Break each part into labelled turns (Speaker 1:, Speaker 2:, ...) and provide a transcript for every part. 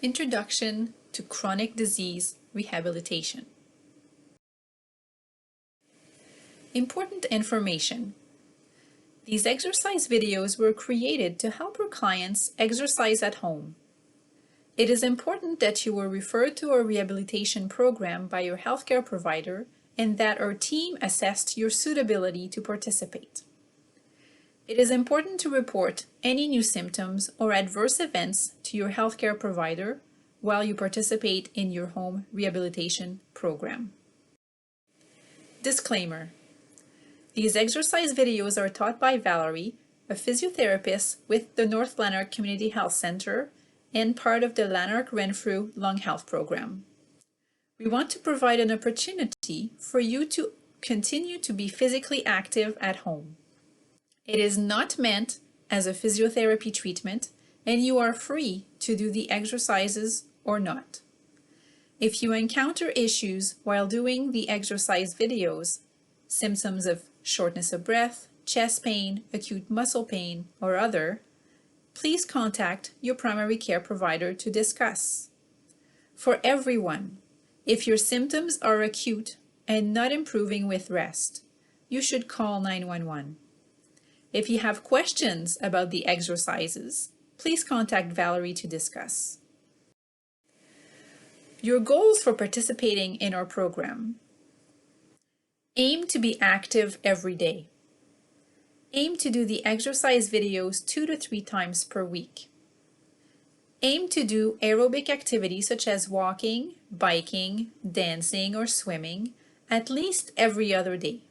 Speaker 1: Introduction to Chronic Disease Rehabilitation. Important information. These exercise videos were created to help our clients exercise at home. It is important that you were referred to a rehabilitation program by your healthcare provider and that our team assessed your suitability to participate. It is important to report any new symptoms or adverse events to your healthcare provider while you participate in your home rehabilitation program. Disclaimer. These exercise videos are taught by Valerie, a physiotherapist with the North Lanark Community Health Center and part of the Lanark-Renfrew Lung Health Program. We want to provide an opportunity for you to continue to be physically active at home. It is not meant as a physiotherapy treatment, and you are free to do the exercises or not. If you encounter issues while doing the exercise videos, symptoms of shortness of breath, chest pain, acute muscle pain, or other, please contact your primary care provider to discuss. For everyone, if your symptoms are acute and not improving with rest, you should call 911. If you have questions about the exercises, please contact Valerie to discuss. Your goals for participating in our program. Aim to be active every day. Aim to do the exercise videos 2 to 3 times per week. Aim to do aerobic activities such as walking, biking, dancing, or swimming at least every other day.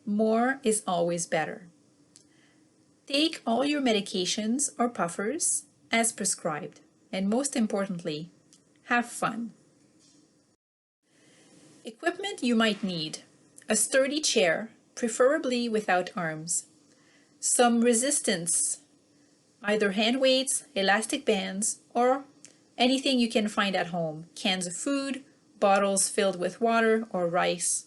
Speaker 1: More is always better. Take all your medications or puffers as prescribed, and most importantly, have fun. Equipment you might need: a sturdy chair, preferably without arms, some resistance, either hand weights, elastic bands, or anything you can find at home, cans of food, bottles filled with water or rice.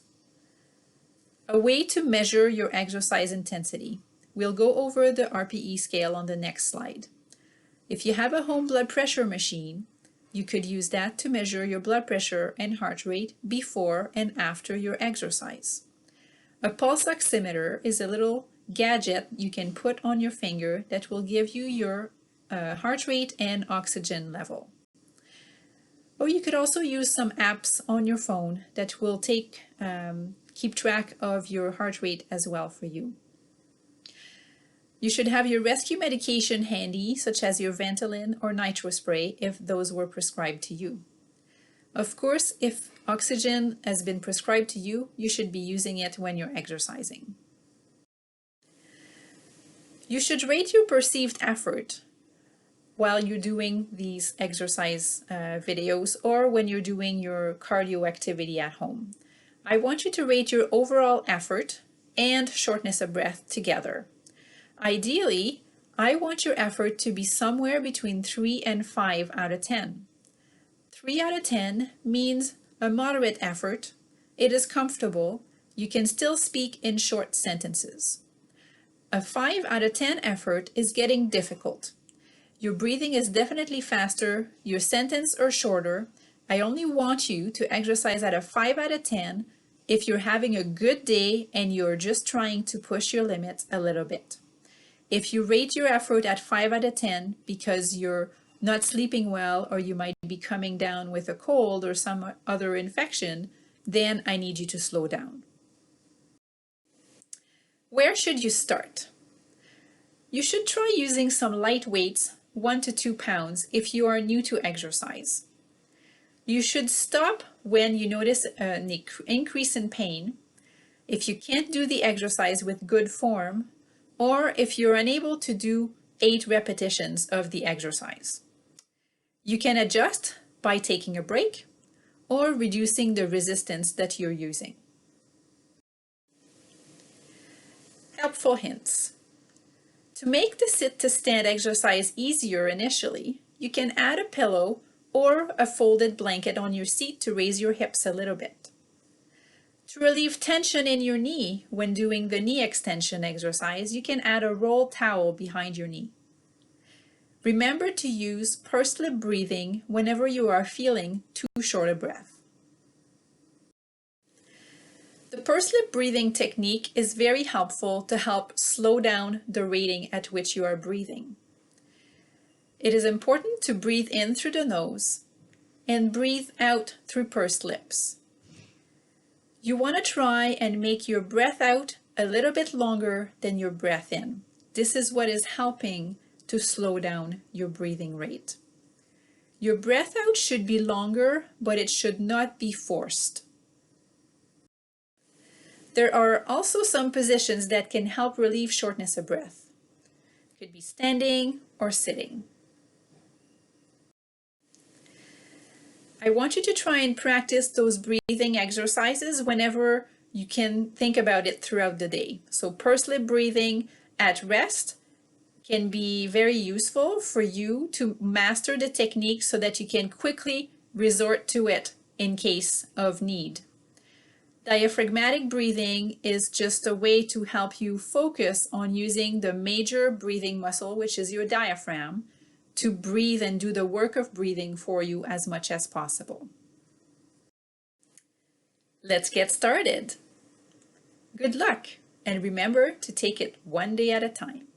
Speaker 1: A way to measure your exercise intensity. We'll go over the RPE scale on the next slide. If you have a home blood pressure machine, you could use that to measure your blood pressure and heart rate before and after your exercise. A pulse oximeter is a little gadget you can put on your finger that will give you your heart rate and oxygen level. Or you could also use some apps on your phone that will keep track of your heart rate as well for you. You should have your rescue medication handy, such as your Ventolin or nitro spray, if those were prescribed to you. Of course, if oxygen has been prescribed to you, you should be using it when you're exercising. You should rate your perceived effort while you're doing these exercise videos or when you're doing your cardio activity at home. I want you to rate your overall effort and shortness of breath together. Ideally, I want your effort to be somewhere between 3 and 5 out of 10. 3 out of 10 means a moderate effort. It is comfortable. You can still speak in short sentences. A 5 out of 10 effort is getting difficult. Your breathing is definitely faster. Your sentences are shorter. I only want you to exercise at a 5 out of 10 if you're having a good day and you're just trying to push your limits a little bit. If you rate your effort at 5 out of 10 because you're not sleeping well or you might be coming down with a cold or some other infection, then I need you to slow down. Where should you start? You should try using some light weights, 1 to 2 pounds, if you are new to exercise. You should stop when you notice an increase in pain, if you can't do the exercise with good form, or if you're unable to do 8 repetitions of the exercise. You can adjust by taking a break or reducing the resistance that you're using. Helpful hints. To make the sit-to-stand exercise easier initially, you can add a pillow or a folded blanket on your seat to raise your hips a little bit. To relieve tension in your knee when doing the knee extension exercise, you can add a rolled towel behind your knee. Remember to use pursed lip breathing whenever you are feeling too short a breath. The pursed lip breathing technique is very helpful to help slow down the rating at which you are breathing. It is important to breathe in through the nose and breathe out through pursed lips. You want to try and make your breath out a little bit longer than your breath in. This is what is helping to slow down your breathing rate. Your breath out should be longer, but it should not be forced. There are also some positions that can help relieve shortness of breath. It could be standing or sitting. I want you to try and practice those breathing exercises whenever you can think about it throughout the day. So pursed lip breathing at rest can be very useful for you to master the technique so that you can quickly resort to it in case of need. Diaphragmatic breathing is just a way to help you focus on using the major breathing muscle, which is your diaphragm, to breathe and do the work of breathing for you as much as possible. Let's get started. Good luck, and remember to take it one day at a time.